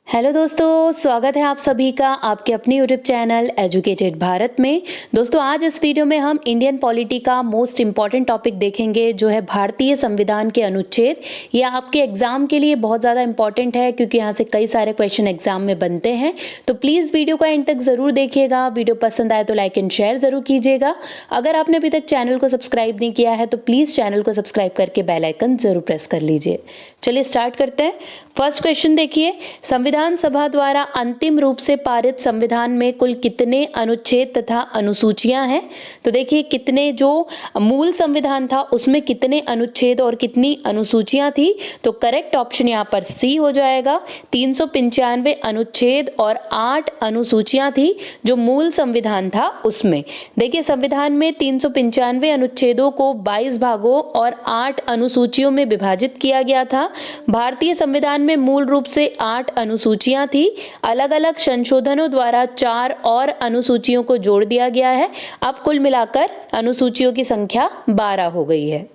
Hello दोस्तों, स्वागत है आप सभी का आपके अपने यूट्यूब चैनल एजुकेटेड भारत में। दोस्तों, आज इस वीडियो में हम इंडियन पॉलिटी का मोस्ट इम्पॉर्टेंट टॉपिक देखेंगे जो है भारतीय संविधान के अनुच्छेद। ये आपके एग्जाम के लिए बहुत ज़्यादा इंपॉर्टेंट है क्योंकि यहाँ से कई सारे क्वेश्चन एग्जाम में बनते हैं। तो प्लीज़ वीडियो को एंड तक ज़रूर देखिएगा। वीडियो पसंद आए तो लाइक एंड शेयर ज़रूर कीजिएगा। अगर आपने अभी तक चैनल को सब्सक्राइब नहीं किया है तो प्लीज़ चैनल को सब्सक्राइब करके बेल आइकन ज़रूर प्रेस कर लीजिए। चलिए स्टार्ट करते हैं। फर्स्ट क्वेश्चन देखिए, संविधान सभा द्वारा अंतिम रूप से पारित संविधान में कुल कितने अनुच्छेद तथा अनुसूचियां हैं? तो देखिए कितने, जो मूल संविधान था उसमें कितने अनुच्छेद और कितनी अनुसूचियां थी। तो करेक्ट ऑप्शन यहाँ पर सी हो जाएगा। 395 अनुच्छेद और 8 अनुसूचियां थी जो मूल संविधान था उसमें। देखिए संविधान में 395 अनुच्छेदों को 22 भागों और 8 अनुसूचियों में विभाजित किया गया था। भारतीय संविधान में मूल रूप से 8 अनुसूचियां थी। अलग अलग संशोधनों द्वारा 4 और अनुसूचियों को जोड़ दिया गया है। अब कुल मिलाकर अनुसूचियों की संख्या 12 हो गई है।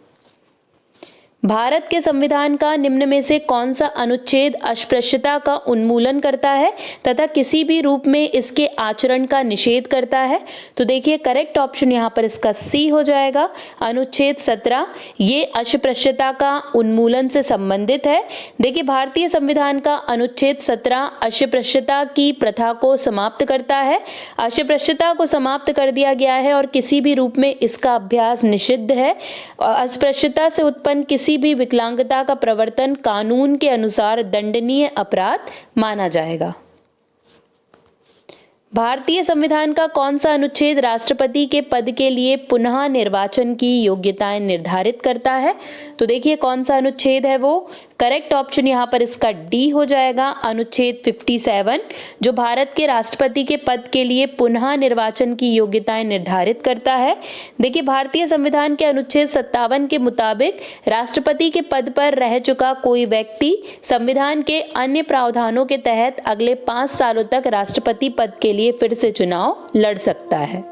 भारत के संविधान का निम्न में से कौन सा अनुच्छेद अस्पृश्यता का उन्मूलन करता है तथा किसी भी रूप में इसके आचरण का निषेध करता है? तो देखिए करेक्ट ऑप्शन यहाँ पर इसका सी हो जाएगा। अनुच्छेद 17 ये अस्पृश्यता का उन्मूलन से संबंधित है। देखिए भारतीय संविधान का अनुच्छेद 17 अस्पृश्यता की प्रथा को समाप्त करता है। अस्पृश्यता को समाप्त कर दिया गया है और किसी भी रूप में इसका अभ्यास निषिद्ध है। अस्पृश्यता से उत्पन्न किसी भी विकलांगता का प्रवर्तन कानून के अनुसार दंडनीय अपराध माना जाएगा। भारतीय संविधान का कौन सा अनुच्छेद राष्ट्रपति के पद के लिए पुनः निर्वाचन की योग्यताएं निर्धारित करता है? तो देखिए कौन सा अनुच्छेद है वो। करेक्ट ऑप्शन यहाँ पर इसका डी हो जाएगा। अनुच्छेद 57 जो भारत के राष्ट्रपति के पद के लिए पुनः निर्वाचन की योग्यताएं निर्धारित करता है। देखिए भारतीय संविधान के अनुच्छेद 57 के मुताबिक राष्ट्रपति के पद पर रह चुका कोई व्यक्ति संविधान के अन्य प्रावधानों के तहत अगले 5 सालों तक राष्ट्रपति पद के लिए फिर से चुनाव लड़ सकता है।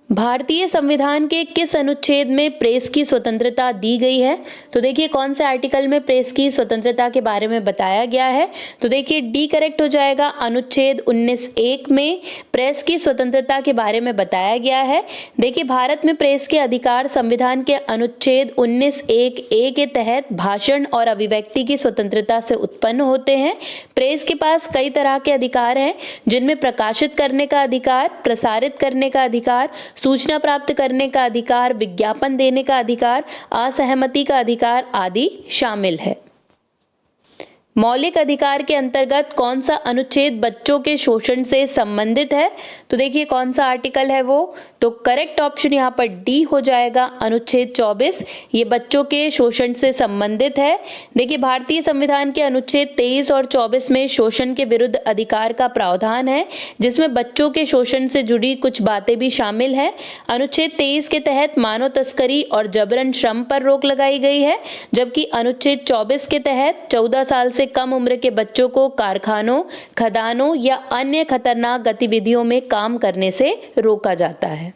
भारतीय संविधान के किस अनुच्छेद में प्रेस की स्वतंत्रता दी गई है? तो देखिए कौन से आर्टिकल में प्रेस की स्वतंत्रता के बारे में बताया गया है। तो देखिए डी करेक्ट हो जाएगा। अनुच्छेद 19(1) में प्रेस की स्वतंत्रता के बारे में बताया गया है। देखिए भारत में प्रेस के अधिकार संविधान के अनुच्छेद 19(1)(a) के तहत भाषण और अभिव्यक्ति की स्वतंत्रता से उत्पन्न होते हैं। प्रेस के पास कई तरह के अधिकार हैं जिनमें प्रकाशित करने का अधिकार, प्रसारित करने का अधिकार, सूचना प्राप्त करने का अधिकार, विज्ञापन देने का अधिकार, असहमति का अधिकार आदि शामिल है। मौलिक अधिकार के अंतर्गत कौन सा अनुच्छेद बच्चों के शोषण से संबंधित है? तो देखिए कौन सा आर्टिकल है वो। तो करेक्ट ऑप्शन यहाँ पर डी हो जाएगा। अनुच्छेद 24 ये बच्चों के शोषण से संबंधित है। देखिए भारतीय संविधान के अनुच्छेद 23 और 24 में शोषण के विरुद्ध अधिकार का प्रावधान है जिसमें बच्चों के शोषण से जुड़ी कुछ बातें भी शामिल है। अनुच्छेद 23 के तहत मानव तस्करी और जबरन श्रम पर रोक लगाई गई है, जबकि अनुच्छेद 24 के तहत 14 साल से कम उम्र के बच्चों को कारखानों, खदानों या अन्य खतरनाक गतिविधियों में काम करने से रोका जाता है।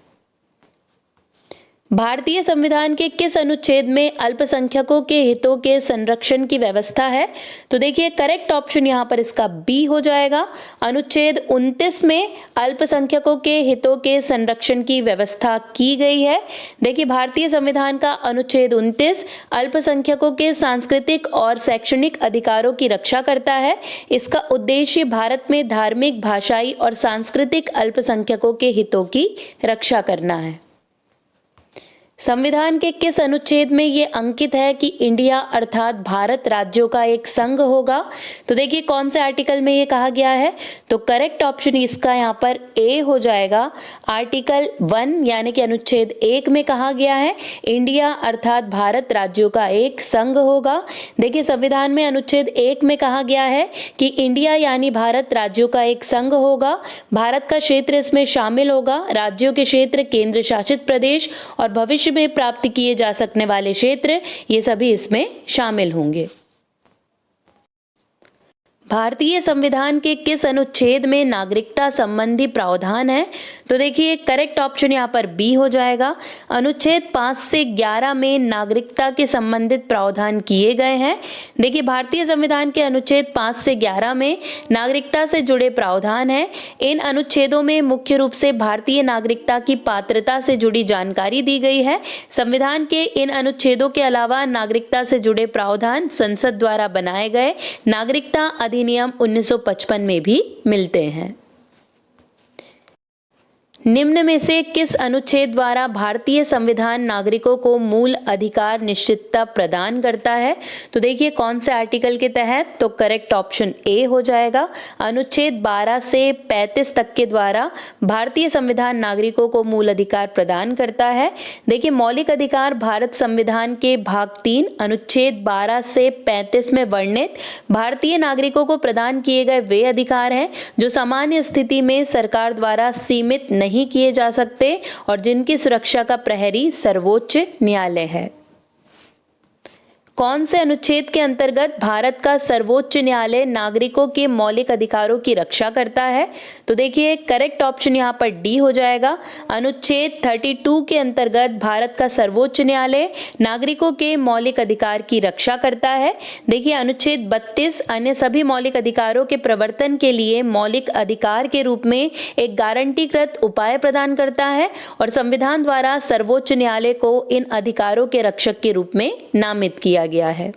भारतीय संविधान के किस अनुच्छेद में अल्पसंख्यकों के हितों के संरक्षण की व्यवस्था है? तो देखिए करेक्ट ऑप्शन यहाँ पर इसका बी हो जाएगा। अनुच्छेद 29 में अल्पसंख्यकों के हितों के संरक्षण की व्यवस्था की गई है। देखिए भारतीय संविधान का अनुच्छेद 29 अल्पसंख्यकों के सांस्कृतिक और शैक्षणिक अधिकारों की रक्षा करता है। इसका उद्देश्य भारत में धार्मिक, भाषाई और सांस्कृतिक अल्पसंख्यकों के हितों की रक्षा करना है। संविधान के किस अनुच्छेद में ये अंकित है कि इंडिया अर्थात भारत राज्यों का एक संघ होगा? तो देखिए कौन से आर्टिकल में ये कहा गया है। तो करेक्ट ऑप्शन इसका यहाँ पर ए हो जाएगा। आर्टिकल 1 यानी कि अनुच्छेद 1 में कहा गया है इंडिया अर्थात भारत राज्यों का एक संघ होगा। देखिए संविधान में अनुच्छेद 1 में कहा गया है कि इंडिया यानी भारत राज्यों का एक संघ होगा। भारत का क्षेत्र इसमें शामिल होगा। राज्यों के क्षेत्र, केंद्र शासित प्रदेश और भविष्य में प्राप्त किए जा सकने वाले क्षेत्र, ये सभी इसमें शामिल होंगे। भारतीय संविधान के किस अनुच्छेद में नागरिकता संबंधी प्रावधान है? तो देखिए करेक्ट ऑप्शन यहाँ पर बी हो जाएगा। अनुच्छेद 5 से 11 में नागरिकता के संबंधित प्रावधान किए गए हैं। देखिए भारतीय संविधान के अनुच्छेद 5 से 11 में नागरिकता से जुड़े प्रावधान हैं। इन अनुच्छेदों में मुख्य रूप से भारतीय नागरिकता की पात्रता से जुड़ी जानकारी दी गई है। संविधान के इन अनुच्छेदों के अलावा नागरिकता से जुड़े प्रावधान संसद द्वारा बनाए गए नागरिकता अधिनियम 1955 में भी मिलते हैं। निम्न में से किस अनुच्छेद द्वारा भारतीय संविधान नागरिकों को मूल अधिकार निश्चितता प्रदान करता है? तो देखिए कौन से आर्टिकल के तहत? तो करेक्ट ऑप्शन ए हो जाएगा। अनुच्छेद 12 से 35 तक के द्वारा भारतीय संविधान नागरिकों को मूल अधिकार प्रदान करता है। देखिए मौलिक अधिकार भारत संविधान के भाग 3 अनुच्छेद 12 से 35 में वर्णित भारतीय नागरिकों को प्रदान किए गए वे अधिकार हैं जो सामान्य स्थिति में सरकार द्वारा सीमित नहीं किए जा सकते और जिनकी सुरक्षा का प्रहरी सर्वोच्च न्यायालय है। कौन से अनुच्छेद के अंतर्गत भारत का सर्वोच्च न्यायालय नागरिकों के मौलिक अधिकारों की रक्षा करता है? तो देखिए करेक्ट ऑप्शन यहाँ पर डी हो जाएगा। अनुच्छेद 32 के अंतर्गत भारत का सर्वोच्च न्यायालय नागरिकों के मौलिक अधिकार की रक्षा करता है। देखिए अनुच्छेद 32 अन्य सभी मौलिक अधिकारों के प्रवर्तन के लिए मौलिक अधिकार के रूप में एक गारंटीकृत उपाय प्रदान करता है और संविधान द्वारा सर्वोच्च न्यायालय को इन अधिकारों के रक्षक के रूप में नामित किया गया है।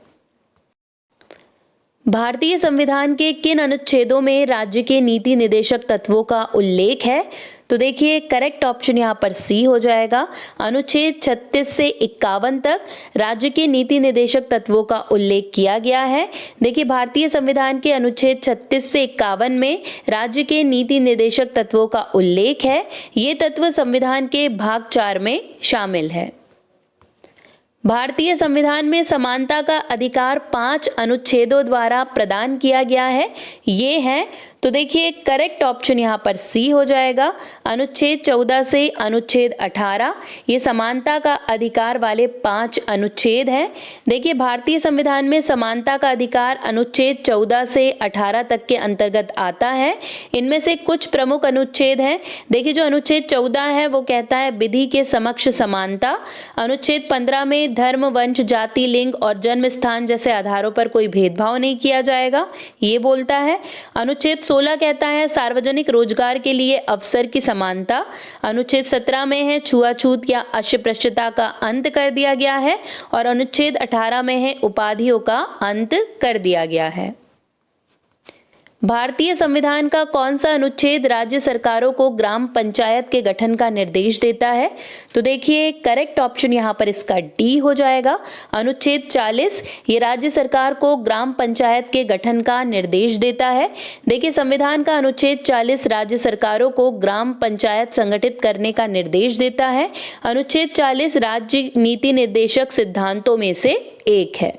भारतीय संविधान के किन अनुच्छेदों में राज्य के नीति निर्देशक तत्वों का उल्लेख है? तो देखिए करेक्ट ऑप्शन यहाँ पर सी हो जाएगा। अनुच्छेद 36 से 51 तक राज्य के नीति निर्देशक तत्वों का उल्लेख किया गया है। देखिए भारतीय संविधान के अनुच्छेद 36 से 51 में राज्य के नीति निर्देशक तत्वों का उल्लेख है। ये तत्व संविधान के भाग 4 में शामिल है। भारतीय संविधान में समानता का अधिकार 5 अनुच्छेदों द्वारा प्रदान किया गया है। ये है तो देखिए करेक्ट ऑप्शन यहाँ पर सी हो जाएगा। अनुच्छेद 14 से अनुच्छेद 18 ये समानता का अधिकार वाले 5 अनुच्छेद हैं। देखिए भारतीय संविधान में समानता का अधिकार अनुच्छेद 14 से 18 तक के अंतर्गत आता है। इनमें से कुछ प्रमुख अनुच्छेद हैं। देखिए जो अनुच्छेद 14 है वो कहता है विधि के समक्ष समानता। अनुच्छेद 15 में धर्म, वंश, जाति, लिंग और जन्म स्थान जैसे आधारों पर कोई भेदभाव नहीं किया जाएगा, ये बोलता है। अनुच्छेद 16 कहता है सार्वजनिक रोजगार के लिए अवसर की समानता। अनुच्छेद 17 में है छुआछूत या अस्पृश्यता का अंत कर दिया गया है और अनुच्छेद 18 में है उपाधियों का अंत कर दिया गया है। भारतीय संविधान का कौन सा अनुच्छेद राज्य सरकारों को ग्राम पंचायत के गठन का निर्देश देता है? तो देखिए करेक्ट ऑप्शन यहाँ पर इसका डी हो जाएगा। अनुच्छेद 40 ये राज्य सरकार को ग्राम पंचायत के गठन का निर्देश देता है। देखिए संविधान का अनुच्छेद 40 राज्य सरकारों को ग्राम पंचायत संगठित करने का निर्देश देता है। अनुच्छेद 40 राज्य नीति निर्देशक सिद्धांतों में से एक है।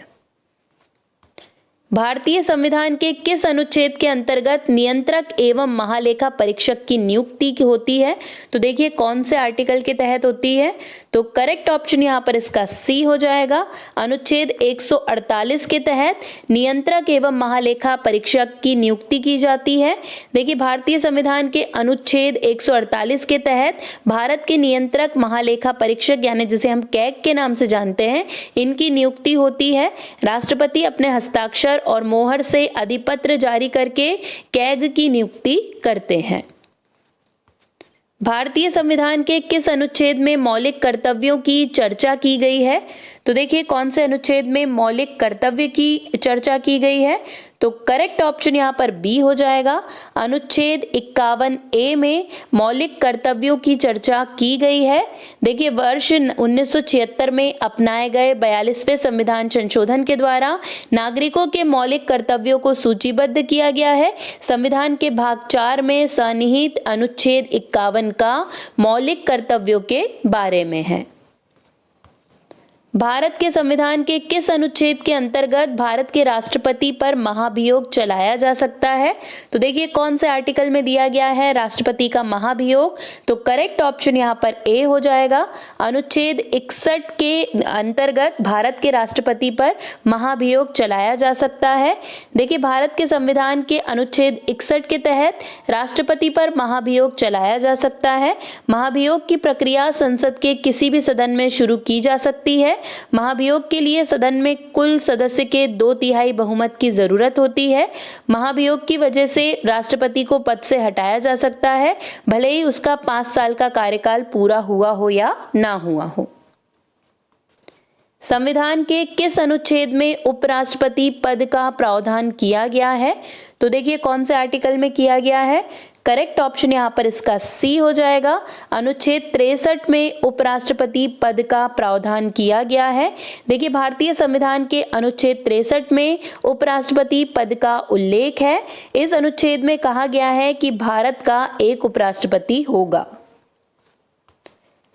भारतीय संविधान के किस अनुच्छेद के अंतर्गत नियंत्रक एवं महालेखा परीक्षक की नियुक्ति होती है? तो देखिए कौन से आर्टिकल के तहत होती है? तो करेक्ट ऑप्शन यहाँ पर इसका सी हो जाएगा। अनुच्छेद 148 के तहत नियंत्रक एवं महालेखा परीक्षक की नियुक्ति की जाती है। देखिए भारतीय संविधान के अनुच्छेद 148 के तहत भारत के नियंत्रक महालेखा परीक्षक यानी जिसे हम कैग के नाम से जानते हैं, इनकी नियुक्ति होती है। राष्ट्रपति अपने हस्ताक्षर और मोहर से अधिपत्र जारी करके कैग की नियुक्ति करते हैं। भारतीय संविधान के किस अनुच्छेद में मौलिक कर्तव्यों की चर्चा की गई है? तो देखिए कौन से अनुच्छेद में मौलिक कर्तव्य की चर्चा की गई है? तो करेक्ट ऑप्शन यहाँ पर बी हो जाएगा। अनुच्छेद 51 ए में मौलिक कर्तव्यों की चर्चा की गई है। देखिए वर्ष 1976 में अपनाए गए 42वें संविधान संशोधन के द्वारा नागरिकों के मौलिक कर्तव्यों को सूचीबद्ध किया गया है। संविधान के भाग 4 में सन्निहित अनुच्छेद 51 का मौलिक कर्तव्यों के बारे में है। भारत के संविधान के किस अनुच्छेद के अंतर्गत भारत के राष्ट्रपति पर महाभियोग चलाया जा सकता है? तो देखिए कौन से आर्टिकल में दिया गया है राष्ट्रपति का महाभियोग। तो करेक्ट ऑप्शन यहाँ पर ए हो जाएगा। अनुच्छेद 61 के अंतर्गत भारत के राष्ट्रपति पर महाभियोग चलाया जा सकता है। देखिए भारत के संविधान के अनुच्छेद 61 के तहत राष्ट्रपति पर महाभियोग चलाया जा सकता है। महाभियोग की प्रक्रिया संसद के किसी भी सदन में शुरू की जा सकती है। महाभियोग के लिए सदन में कुल सदस्य के 2/3 बहुमत की जरूरत होती है। महाभियोग की वजह से राष्ट्रपति को पद से हटाया जा सकता है, भले ही उसका 5 साल का कार्यकाल पूरा हुआ हो या ना हुआ हो। संविधान के किस अनुच्छेद में उपराष्ट्रपति पद का प्रावधान किया गया है? तो देखिए कौन से आर्टिकल में किया गया है। करेक्ट ऑप्शन यहाँ पर इसका सी हो जाएगा। अनुच्छेद 63 में उपराष्ट्रपति पद का प्रावधान किया गया है। देखिए भारतीय संविधान के अनुच्छेद 63 में उपराष्ट्रपति पद का उल्लेख है। इस अनुच्छेद में कहा गया है कि भारत का एक उपराष्ट्रपति होगा।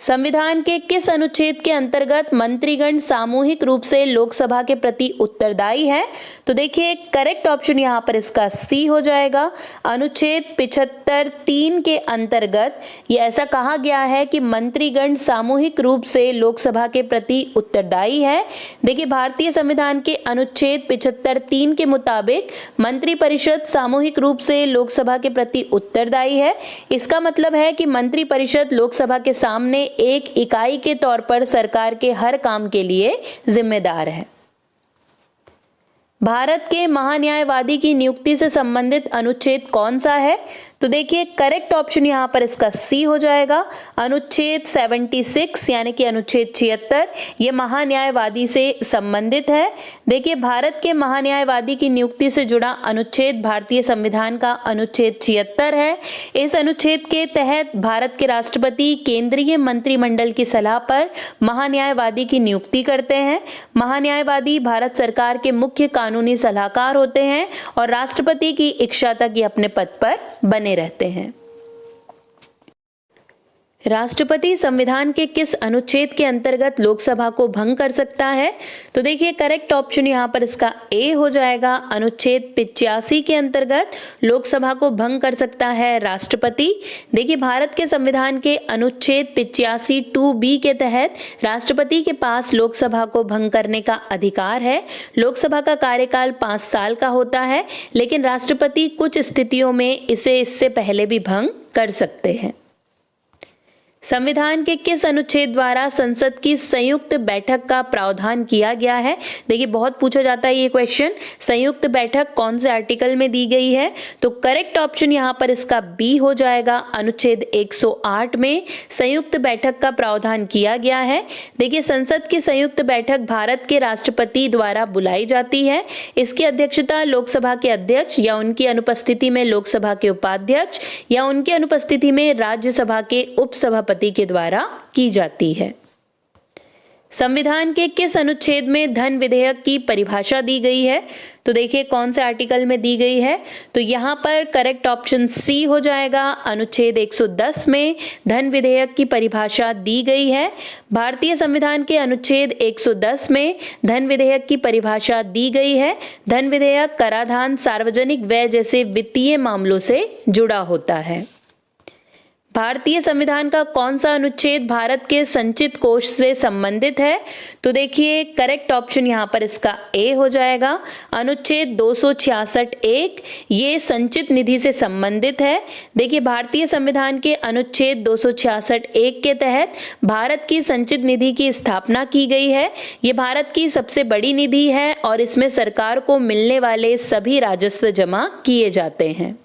संविधान के किस अनुच्छेद के अंतर्गत मंत्रीगण सामूहिक रूप से लोकसभा के प्रति उत्तरदायी है? तो देखिए करेक्ट ऑप्शन यहाँ पर इसका सी हो जाएगा। अनुच्छेद 75(3) के अंतर्गत ये ऐसा कहा गया है कि मंत्रीगण सामूहिक रूप से लोकसभा के प्रति उत्तरदायी है। देखिए भारतीय संविधान के अनुच्छेद 75(3) के मुताबिक मंत्रिपरिषद सामूहिक रूप से लोकसभा के प्रति उत्तरदायी है। इसका मतलब है कि मंत्रिपरिषद लोकसभा के सामने एक इकाई के तौर पर सरकार के हर काम के लिए जिम्मेदार है। भारत के महान्यायवादी की नियुक्ति से संबंधित अनुच्छेद कौन सा है? तो देखिए करेक्ट ऑप्शन यहाँ पर इसका सी हो जाएगा। अनुच्छेद 76 यानी कि अनुच्छेद 76 ये महान्यायवादी से संबंधित है। देखिए भारत के महान्यायवादी की नियुक्ति से जुड़ा अनुच्छेद भारतीय संविधान का अनुच्छेद 76 है। इस अनुच्छेद के तहत भारत के राष्ट्रपति केंद्रीय मंत्रिमंडल की सलाह पर महान्यायवादी की नियुक्ति करते हैं। महान्यायवादी भारत सरकार के मुख्य कानूनी सलाहकार होते हैं और राष्ट्रपति की इच्छा तक ये अपने पद पर बने रहते हैं। राष्ट्रपति संविधान के किस अनुच्छेद के अंतर्गत लोकसभा को भंग कर सकता है? तो देखिए करेक्ट ऑप्शन यहाँ पर इसका ए हो जाएगा। अनुच्छेद 85 के अंतर्गत लोकसभा को भंग कर सकता है राष्ट्रपति। देखिए भारत के संविधान के अनुच्छेद 85(2)(b) के तहत राष्ट्रपति के पास लोकसभा को भंग करने का अधिकार है। लोकसभा का कार्यकाल 5 साल का होता है, लेकिन राष्ट्रपति कुछ स्थितियों में इसे इससे पहले भी भंग कर सकते हैं। संविधान के किस अनुच्छेद द्वारा संसद की संयुक्त बैठक का प्रावधान किया गया है? देखिए बहुत पूछा जाता है ये क्वेश्चन, संयुक्त बैठक कौन से आर्टिकल में दी गई है? तो करेक्ट ऑप्शन यहाँ पर इसका बी हो जाएगा। अनुच्छेद 108 में संयुक्त बैठक का प्रावधान किया गया है। देखिए संसद की संयुक्त बैठक भारत के राष्ट्रपति द्वारा बुलाई जाती है। इसकी अध्यक्षता लोकसभा के अध्यक्ष या उनकी अनुपस्थिति में लोकसभा के उपाध्यक्ष या उनकी अनुपस्थिति में राज्यसभा के उपसभापति के द्वारा की जाती है। संविधान के किस अनुच्छेद में धन विधेयक की परिभाषा दी गई है? तो देखिए कौन से आर्टिकल में दी गई है। तो यहाँ पर करेक्ट ऑप्शन सी हो जाएगा। अनुच्छेद 110 में धन विधेयक की परिभाषा दी गई है। भारतीय संविधान के अनुच्छेद 110 में धन विधेयक की परिभाषा दी गई है। धन विधेयक कराधान, सार्वजनिक व्यय जैसे वित्तीय मामलों से जुड़ा होता है। भारतीय संविधान का कौन सा अनुच्छेद भारत के संचित कोष से संबंधित है? तो देखिए करेक्ट ऑप्शन यहाँ पर इसका ए हो जाएगा। अनुच्छेद 266(1) ये संचित निधि से संबंधित है। देखिए भारतीय संविधान के अनुच्छेद 266(1) के तहत भारत की संचित निधि की स्थापना की गई है। ये भारत की सबसे बड़ी निधि है और इसमें सरकार को मिलने वाले सभी राजस्व जमा किए जाते हैं।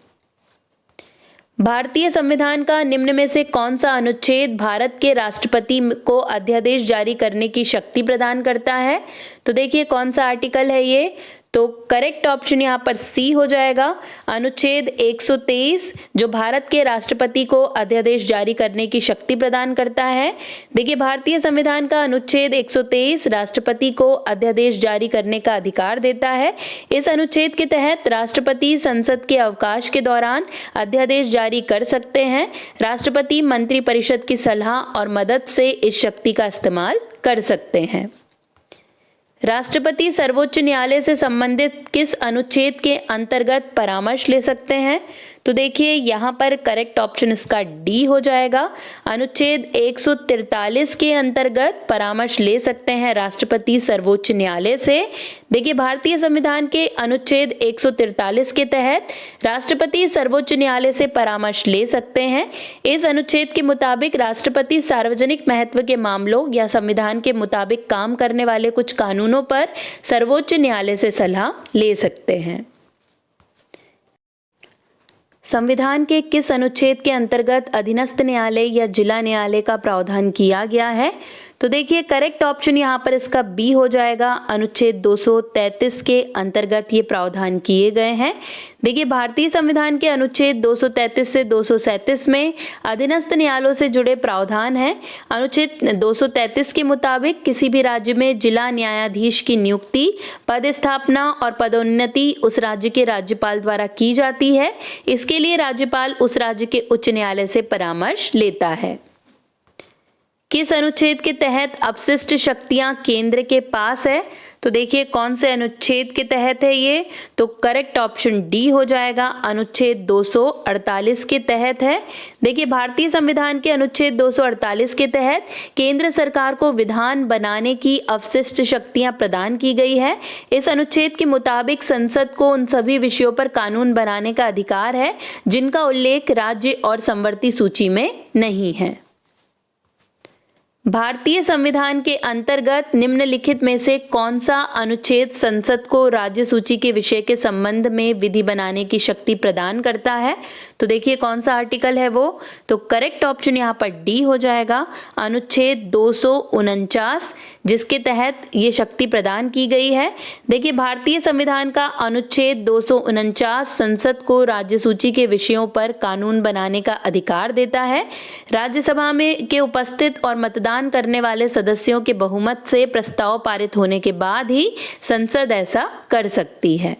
भारतीय संविधान का निम्न में से कौन सा अनुच्छेद भारत के राष्ट्रपति को अध्यादेश जारी करने की शक्ति प्रदान करता है? तो देखिए कौन सा आर्टिकल है ये। तो करेक्ट ऑप्शन यहाँ पर सी हो जाएगा। अनुच्छेद 123 जो भारत के राष्ट्रपति को अध्यादेश जारी करने की शक्ति प्रदान करता है। देखिए भारतीय संविधान का अनुच्छेद 123 राष्ट्रपति को अध्यादेश जारी करने का अधिकार देता है। इस अनुच्छेद के तहत राष्ट्रपति संसद के अवकाश के दौरान अध्यादेश जारी कर सकते हैं। राष्ट्रपति मंत्रिपरिषद की सलाह और मदद से इस शक्ति का इस्तेमाल कर सकते हैं। राष्ट्रपति सर्वोच्च न्यायालय से संबंधित किस अनुच्छेद के अंतर्गत परामर्श ले सकते हैं? तो देखिए यहाँ पर करेक्ट ऑप्शन इसका डी हो जाएगा। अनुच्छेद 143 के अंतर्गत परामर्श ले सकते हैं राष्ट्रपति सर्वोच्च न्यायालय से। देखिए भारतीय संविधान के अनुच्छेद 143 के तहत राष्ट्रपति सर्वोच्च न्यायालय से परामर्श ले सकते हैं। इस अनुच्छेद के मुताबिक राष्ट्रपति सार्वजनिक महत्व के मामलों या संविधान के मुताबिक काम करने वाले कुछ कानूनों पर सर्वोच्च न्यायालय से सलाह ले सकते हैं। संविधान के किस अनुच्छेद के अंतर्गत अधीनस्थ न्यायालय या जिला न्यायालय का प्रावधान किया गया है? तो देखिए करेक्ट ऑप्शन यहाँ पर इसका बी हो जाएगा। अनुच्छेद 233 के अंतर्गत ये प्रावधान किए गए हैं। देखिए भारतीय संविधान के अनुच्छेद 233 से 237 में अधीनस्थ न्यायालयों से जुड़े प्रावधान हैं। अनुच्छेद 233 के मुताबिक किसी भी राज्य में जिला न्यायाधीश की नियुक्ति, पदस्थापना और पदोन्नति उस राज्य के राज्यपाल द्वारा की जाती है। इसके लिए राज्यपाल उस राज्य के उच्च न्यायालय से परामर्श लेता है। किस अनुच्छेद के तहत अपशिष्ट शक्तियां केंद्र के पास है? तो देखिए कौन से अनुच्छेद के तहत है ये? तो करेक्ट ऑप्शन डी हो जाएगा। अनुच्छेद 248 के तहत है। देखिए भारतीय संविधान के अनुच्छेद 248 के तहत केंद्र सरकार को विधान बनाने की अवशिष्ट शक्तियां प्रदान की गई है। इस अनुच्छेद के मुताबिक संसद को उन सभी विषयों पर कानून बनाने का अधिकार है जिनका उल्लेख राज्य और समवर्ती सूची में नहीं है। भारतीय संविधान के अंतर्गत निम्नलिखित में से कौन सा अनुच्छेद संसद को राज्य सूची के विषय के संबंध में विधि बनाने की शक्ति प्रदान करता है? तो देखिए कौन सा आर्टिकल है वो? तो करेक्ट ऑप्शन यहाँ पर डी हो जाएगा। अनुच्छेद 249 जिसके तहत ये शक्ति प्रदान की गई है। देखिए भारतीय संविधान का अनुच्छेद 249 संसद को राज्य सूची के विषयों पर कानून बनाने का अधिकार देता है। राज्यसभा में के उपस्थित और मतदान करने वाले सदस्यों के बहुमत से प्रस्ताव पारित होने के बाद ही संसद ऐसा कर सकती है।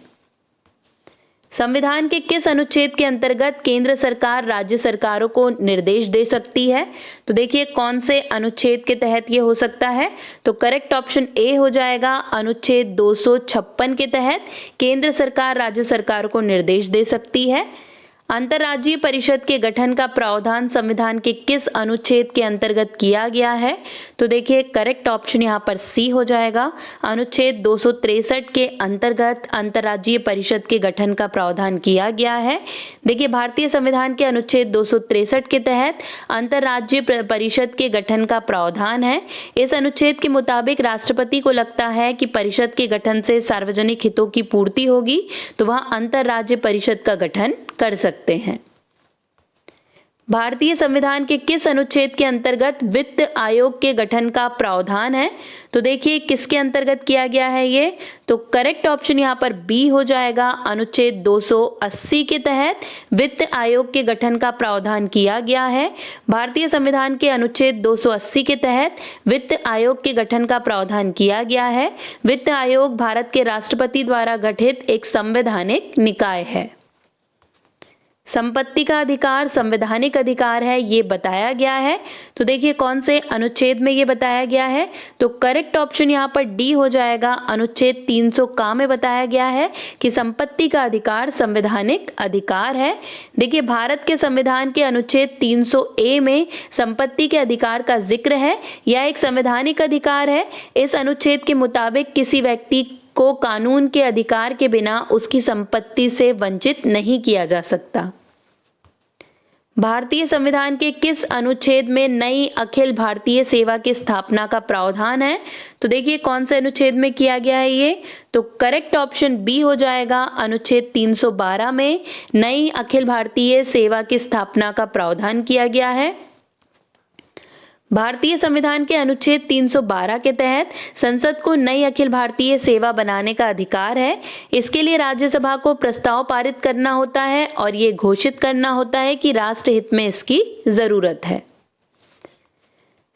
संविधान के किस अनुच्छेद के अंतर्गत केंद्र सरकार राज्य सरकारों को निर्देश दे सकती है? तो देखिए कौन से अनुच्छेद के तहत ये हो सकता है? तो करेक्ट ऑप्शन ए हो जाएगा। अनुच्छेद 256 के तहत केंद्र सरकार राज्य सरकारों को निर्देश दे सकती है। अंतर्राज्यीय परिषद के गठन का प्रावधान संविधान के किस अनुच्छेद के अंतर्गत किया गया है? तो देखिए करेक्ट ऑप्शन यहाँ पर सी हो जाएगा। अनुच्छेद 263 के अंतर्गत अंतर्राज्यीय परिषद के गठन का प्रावधान किया गया है। देखिए भारतीय संविधान के अनुच्छेद 263 के तहत अंतर्राज्यीय परिषद के गठन का प्रावधान है। इस अनुच्छेद के मुताबिक राष्ट्रपति को लगता है कि परिषद के गठन से सार्वजनिक हितों की पूर्ति होगी तो वह अंतर्राज्यीय परिषद का गठन कर सकते हैं। भारतीय संविधान के किस अनुच्छेद के अंतर्गत वित्त आयोग के गठन का प्रावधान है? तो देखिए किसके अंतर्गत किया गया है ये? तो करेक्ट ऑप्शन यहाँ पर बी हो जाएगा। अनुच्छेद 280 के तहत वित्त आयोग के गठन का प्रावधान किया गया है। भारतीय संविधान के अनुच्छेद 280 के तहत वित्त आयोग के गठन का प्रावधान किया गया है। वित्त आयोग भारत के राष्ट्रपति द्वारा गठित एक संवैधानिक निकाय है। संपत्ति का अधिकार संवैधानिक अधिकार है ये बताया गया है। तो देखिए कौन से अनुच्छेद में ये बताया गया है? तो करेक्ट ऑप्शन यहाँ पर डी हो जाएगा। अनुच्छेद 300 का में बताया गया है कि संपत्ति का अधिकार संवैधानिक अधिकार है। देखिए भारत के संविधान के अनुच्छेद 300 ए में संपत्ति के अधिकार का जिक्र है। यह एक संवैधानिक अधिकार है। इस अनुच्छेद के मुताबिक किसी व्यक्ति को कानून के अधिकार के बिना उसकी संपत्ति से वंचित नहीं किया जा सकता। भारतीय संविधान के किस अनुच्छेद में नई अखिल भारतीय सेवा की स्थापना का प्रावधान है? तो देखिए कौन से अनुच्छेद में किया गया है ये? तो करेक्ट ऑप्शन बी हो जाएगा। अनुच्छेद 312 में नई अखिल भारतीय सेवा की स्थापना का प्रावधान किया गया है। भारतीय संविधान के अनुच्छेद 312 के तहत संसद को नई अखिल भारतीय सेवा बनाने का अधिकार है। इसके लिए राज्यसभा को प्रस्ताव पारित करना होता है और ये घोषित करना होता है कि राष्ट्रहित में इसकी जरूरत है।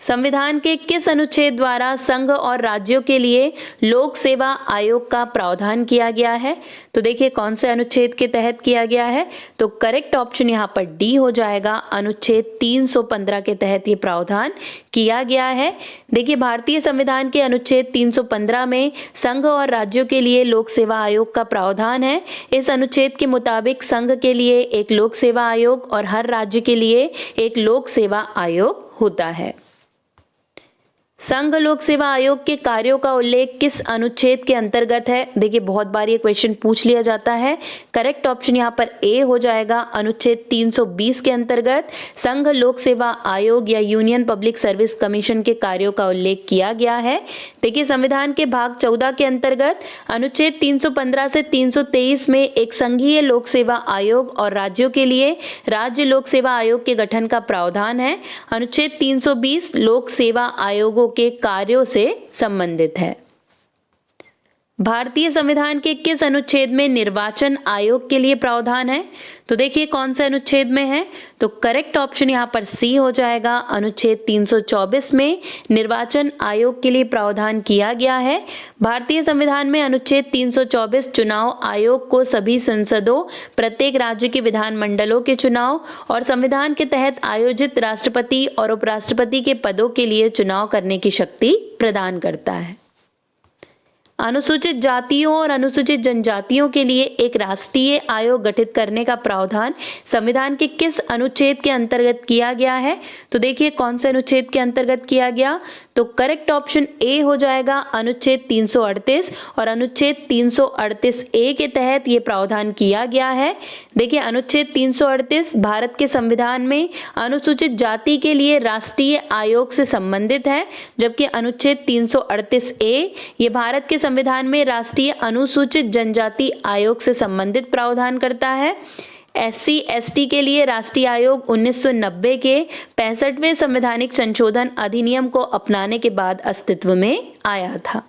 संविधान के किस अनुच्छेद द्वारा संघ और राज्यों के लिए लोक सेवा आयोग का प्रावधान किया गया है? तो देखिए कौन से अनुच्छेद के तहत किया गया है, तो करेक्ट ऑप्शन यहाँ पर डी हो जाएगा। अनुच्छेद 315 के तहत ये प्रावधान किया गया है। देखिए भारतीय संविधान के अनुच्छेद 315 में संघ और राज्यों के लिए लोक सेवा आयोग का प्रावधान है। इस अनुच्छेद के मुताबिक संघ के लिए एक लोक सेवा आयोग और हर राज्य के लिए एक लोक सेवा आयोग होता है। संघ लोक सेवा आयोग के कार्यों का उल्लेख किस अनुच्छेद के अंतर्गत है? देखिए बहुत बार ये क्वेश्चन पूछ लिया जाता है। करेक्ट ऑप्शन यहाँ पर ए हो जाएगा। अनुच्छेद 320 के अंतर्गत संघ लोक सेवा आयोग या यूनियन पब्लिक सर्विस कमीशन के कार्यों का उल्लेख किया गया है। देखिए संविधान के भाग 14 के अंतर्गत अनुच्छेद 315 से 323 में एक संघीय लोक सेवा आयोग और राज्यों के लिए राज्य लोक सेवा आयोग के गठन का प्रावधान है। अनुच्छेद 320 लोक सेवा आयोगों के कार्यों से संबंधित है। भारतीय संविधान के किस अनुच्छेद में निर्वाचन आयोग के लिए प्रावधान है? तो देखिए कौन से अनुच्छेद में है, तो करेक्ट ऑप्शन यहाँ पर सी हो जाएगा। अनुच्छेद 324 में निर्वाचन आयोग के लिए प्रावधान किया गया है। भारतीय संविधान में अनुच्छेद 324 चुनाव आयोग को सभी संसदों, प्रत्येक राज्य के विधानमंडलों के चुनाव और संविधान के तहत आयोजित राष्ट्रपति और उपराष्ट्रपति के पदों के लिए चुनाव करने की शक्ति प्रदान करता है। अनुसूचित जातियों और अनुसूचित जनजातियों के लिए एक राष्ट्रीय आयोग गठित करने का प्रावधान संविधान के किस अनुच्छेद के अंतर्गत किया गया है? तो देखिए कौन से अनुच्छेद के अंतर्गत किया गया, तो करेक्ट ऑप्शन ए हो जाएगा। अनुच्छेद 338 और अनुच्छेद 338 ए के तहत ये प्रावधान किया गया है। देखिए अनुच्छेद 338 भारत के संविधान में अनुसूचित जाति के लिए राष्ट्रीय आयोग से संबंधित है, जबकि अनुच्छेद 338 ए ये भारत के संविधान में राष्ट्रीय अनुसूचित जनजाति आयोग से संबंधित प्रावधान करता है। SC ST के लिए राष्ट्रीय आयोग 1990 के 65वें संवैधानिक संशोधन अधिनियम को अपनाने के बाद अस्तित्व में आया था।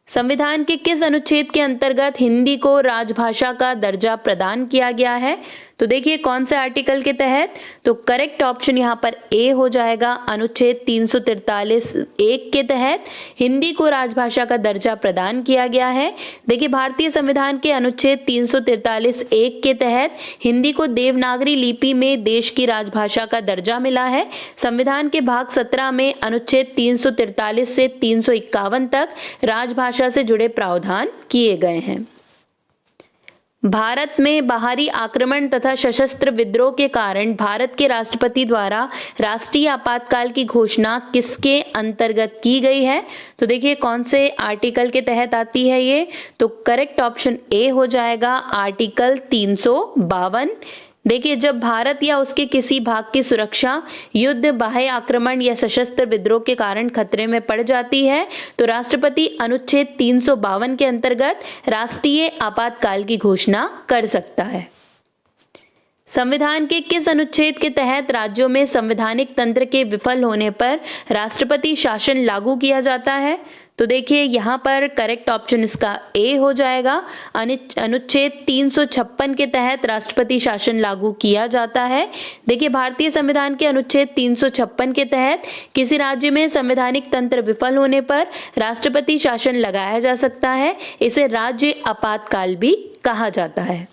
संविधान के किस अनुच्छेद के अंतर्गत हिंदी को राजभाषा का दर्जा प्रदान किया गया है? तो देखिए कौन से आर्टिकल के तहत, तो करेक्ट ऑप्शन यहाँ पर ए हो जाएगा। अनुच्छेद 343(1) के तहत हिंदी को राजभाषा का दर्जा प्रदान किया गया है। देखिए भारतीय संविधान के अनुच्छेद 343(1) के तहत हिंदी को देवनागरी लिपि में देश की राजभाषा का दर्जा मिला है। संविधान के भाग 17 में अनुच्छेद 343 से 351 तक राजभाषा से जुड़े प्रावधान किए गए हैं। भारत में बाहरी आक्रमण तथा सशस्त्र विद्रोह के कारण भारत के राष्ट्रपति द्वारा राष्ट्रीय आपातकाल की घोषणा किसके अंतर्गत की गई है? तो देखिए कौन से आर्टिकल के तहत आती है ये, तो करेक्ट ऑप्शन ए हो जाएगा। आर्टिकल 352। देखिए जब भारत या उसके किसी भाग की सुरक्षा युद्ध, बाह्य आक्रमण या सशस्त्र विद्रोह के कारण खतरे में पड़ जाती है तो राष्ट्रपति अनुच्छेद 352 के अंतर्गत राष्ट्रीय आपातकाल की घोषणा कर सकता है। संविधान के किस अनुच्छेद के तहत राज्यों में संवैधानिक तंत्र के विफल होने पर राष्ट्रपति शासन लागू किया जाता है? तो देखिए यहाँ पर करेक्ट ऑप्शन इसका ए हो जाएगा। अनुच्छेद 356 के तहत राष्ट्रपति शासन लागू किया जाता है। देखिए भारतीय संविधान के अनुच्छेद 356 के तहत किसी राज्य में संवैधानिक तंत्र विफल होने पर राष्ट्रपति शासन लगाया जा सकता है। इसे राज्य आपातकाल भी कहा जाता है।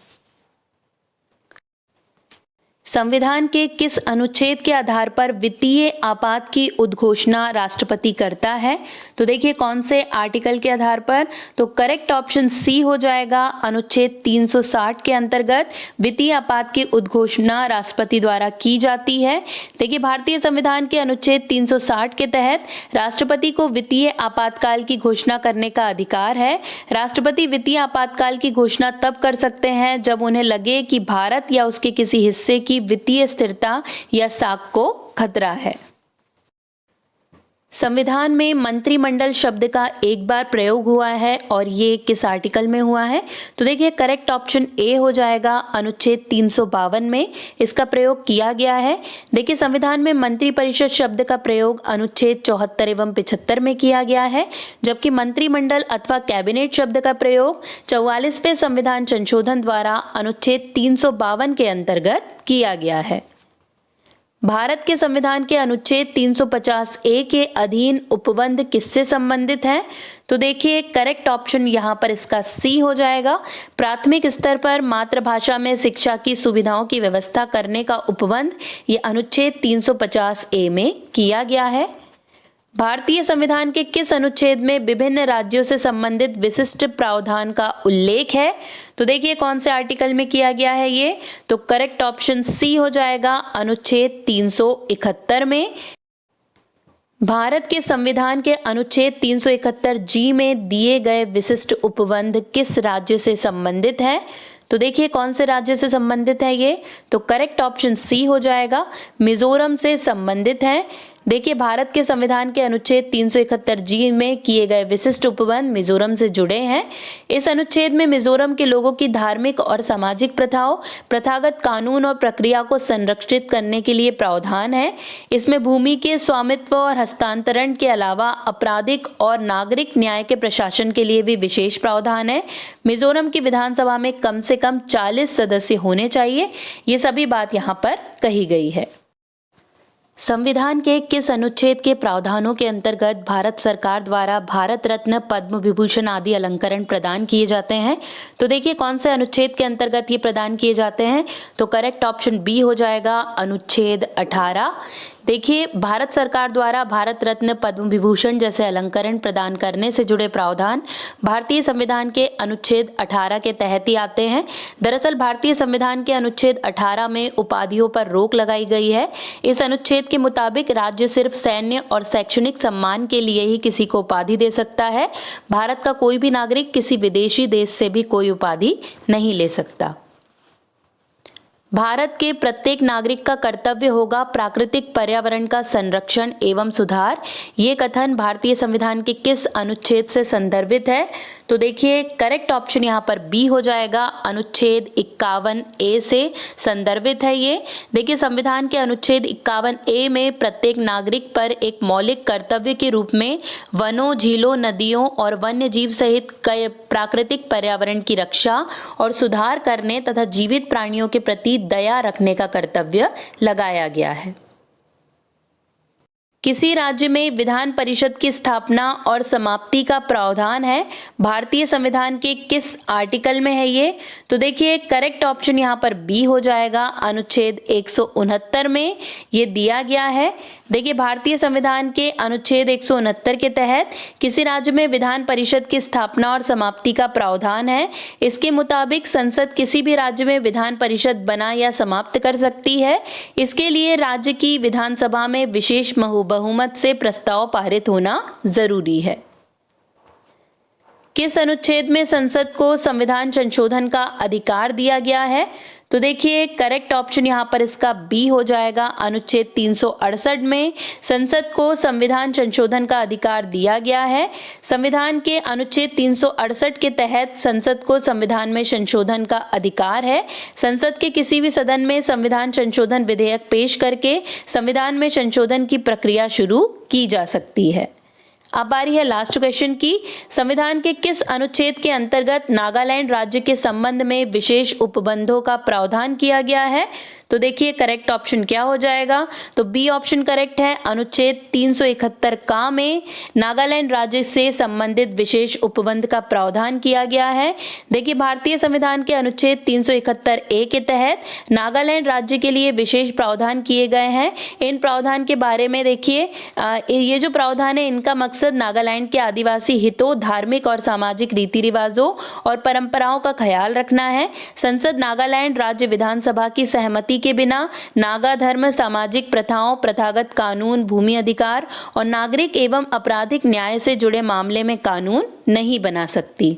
संविधान के किस अनुच्छेद के आधार पर वित्तीय आपात की उद्घोषणा राष्ट्रपति करता है? तो देखिए कौन से आर्टिकल के आधार पर, तो करेक्ट ऑप्शन सी हो जाएगा। अनुच्छेद 360 के अंतर्गत वित्तीय आपात की उद्घोषणा राष्ट्रपति द्वारा की जाती है। देखिए भारतीय संविधान के अनुच्छेद 360 के तहत राष्ट्रपति को वित्तीय आपातकाल की घोषणा करने का अधिकार है। राष्ट्रपति वित्तीय आपातकाल की घोषणा तब कर सकते हैं जब उन्हें लगे कि भारत या उसके किसी हिस्से की वित्तीय स्थिरता या साख को खतरा है। संविधान में मंत्रिमंडल शब्द का एक बार प्रयोग हुआ है और ये किस आर्टिकल में हुआ है? तो देखिए करेक्ट ऑप्शन ए हो जाएगा। अनुच्छेद 352 में इसका प्रयोग किया गया है। देखिए संविधान में मंत्रिपरिषद शब्द का प्रयोग अनुच्छेद 74 एवं 75 में किया गया है, जबकि मंत्रिमंडल अथवा कैबिनेट शब्द का प्रयोग 44वें संविधान संशोधन द्वारा अनुच्छेद 352 के अंतर्गत किया गया है। भारत के संविधान के अनुच्छेद 350 ए के अधीन उपबंध किससे संबंधित है? तो देखिए करेक्ट ऑप्शन यहाँ पर इसका सी हो जाएगा। प्राथमिक स्तर पर मातृभाषा में शिक्षा की सुविधाओं की व्यवस्था करने का उपबंध ये अनुच्छेद 350 ए में किया गया है। भारतीय संविधान के किस अनुच्छेद में विभिन्न राज्यों से संबंधित विशिष्ट प्रावधान का उल्लेख है? तो देखिए कौन से आर्टिकल में किया गया है ये? तो करेक्ट ऑप्शन सी हो जाएगा अनुच्छेद 371 में। भारत के संविधान के अनुच्छेद 371 जी में दिए गए विशिष्ट उपबंध किस राज्य से संबंधित है? तो देखिए कौन से राज्य से संबंधित है ये? तो करेक्ट ऑप्शन सी हो जाएगा, मिजोरम से संबंधित है। देखिए भारत के संविधान के अनुच्छेद 371 जी में किए गए विशिष्ट उपबंध मिजोरम से जुड़े हैं। इस अनुच्छेद में मिजोरम के लोगों की धार्मिक और सामाजिक प्रथाओं, प्रथागत कानून और प्रक्रिया को संरक्षित करने के लिए प्रावधान है। इसमें भूमि के स्वामित्व और हस्तांतरण के अलावा आपराधिक और नागरिक न्याय के प्रशासन के लिए भी विशेष प्रावधान है। मिजोरम की विधानसभा में कम से कम 40 सदस्य होने चाहिए। ये सभी बात यहाँ पर कही गई है। संविधान के किस अनुच्छेद के प्रावधानों के अंतर्गत भारत सरकार द्वारा भारत रत्न, पद्म विभूषण आदि अलंकरण प्रदान किए जाते हैं? तो देखिए कौन से अनुच्छेद के अंतर्गत ये प्रदान किए जाते हैं? तो करेक्ट ऑप्शन बी हो जाएगा अनुच्छेद 18। देखिए भारत सरकार द्वारा भारत रत्न, पद्म विभूषण जैसे अलंकरण प्रदान करने से जुड़े प्रावधान भारतीय संविधान के अनुच्छेद 18 के तहत ही आते हैं। दरअसल भारतीय संविधान के अनुच्छेद 18 में उपाधियों पर रोक लगाई गई है। इस अनुच्छेद के मुताबिक राज्य सिर्फ सैन्य और शैक्षणिक सम्मान के लिए ही किसी को उपाधि दे सकता है। भारत का कोई भी नागरिक किसी विदेशी देश से भी कोई उपाधि नहीं ले सकता। भारत के प्रत्येक नागरिक का कर्तव्य होगा प्राकृतिक पर्यावरण का संरक्षण एवं सुधार। ये कथन भारतीय संविधान के किस अनुच्छेद से संदर्भित है? तो देखिए करेक्ट ऑप्शन यहाँ पर बी हो जाएगा, अनुच्छेद 51 ए से संदर्भित है ये। देखिए संविधान के अनुच्छेद 51 ए में प्रत्येक नागरिक पर एक मौलिक कर्तव्य के रूप में वनों, झीलों, नदियों और वन्य जीव सहित कई प्राकृतिक पर्यावरण की रक्षा और सुधार करने तथा जीवित प्राणियों के प्रति दया रखने का कर्तव्य लगाया गया है। किसी राज्य में विधान परिषद की स्थापना और समाप्ति का प्रावधान है? भारतीय संविधान के किस आर्टिकल में है ये? तो देखिए करेक्ट ऑप्शन यहाँ पर बी हो जाएगा, अनुच्छेद 169 में ये दिया गया है। देखिए भारतीय संविधान के अनुच्छेद 169 के तहत किसी राज्य में विधान परिषद की स्थापना और समाप्ति का प्रावधान है। इसके मुताबिक संसद किसी भी राज्य में विधान परिषद बना या समाप्त कर सकती है। इसके लिए राज्य की विधानसभा में विशेष बहुमत से प्रस्ताव पारित होना जरूरी है। किस अनुच्छेद में संसद को संविधान संशोधन का अधिकार दिया गया है? तो देखिए करेक्ट ऑप्शन यहाँ पर इसका बी हो जाएगा, अनुच्छेद 368 में संसद को संविधान संशोधन का अधिकार दिया गया है। संविधान के अनुच्छेद 368 के तहत संसद को संविधान में संशोधन का अधिकार है। संसद के किसी भी सदन में संविधान संशोधन विधेयक पेश करके संविधान में संशोधन की प्रक्रिया शुरू की जा सकती है। अब बारी है लास्ट क्वेश्चन की। संविधान के किस अनुच्छेद के अंतर्गत नागालैंड राज्य के संबंध में विशेष उपबंधों का प्रावधान किया गया है? तो देखिए करेक्ट ऑप्शन क्या हो जाएगा? तो बी ऑप्शन करेक्ट है, अनुच्छेद 371 का में नागालैंड राज्य से संबंधित विशेष उपबंध का प्रावधान किया गया है। देखिए भारतीय संविधान के अनुच्छेद 371 ए के तहत नागालैंड राज्य के लिए विशेष प्रावधान किए गए हैं। इन प्रावधान के बारे में देखिए, ये जो प्रावधान है इनका मकसद नागालैंड के आदिवासी हितों, धार्मिक और सामाजिक रीति रिवाजों और परंपराओं का ख्याल रखना है। संसद नागालैंड राज्य विधानसभा की सहमति के बिना नागा धर्म, सामाजिक प्रथाओं, प्रथागत कानून, भूमि अधिकार और नागरिक एवं आपराधिक न्याय से जुड़े मामले में कानून नहीं बना सकती।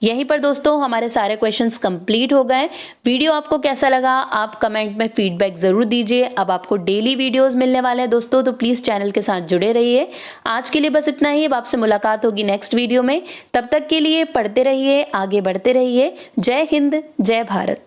यहीं पर दोस्तों हमारे सारे क्वेश्चंस कंप्लीट हो गए। वीडियो आपको कैसा लगा आप कमेंट में फीडबैक जरूर दीजिए। अब आपको डेली वीडियोस मिलने वाले हैं दोस्तों, तो प्लीज चैनल के साथ जुड़े रहिए। आज के लिए बस इतना ही। अब आपसे मुलाकात होगी नेक्स्ट वीडियो में। तब तक के लिए पढ़ते रहिए, आगे बढ़ते रहिए। जय हिंद, जय भारत।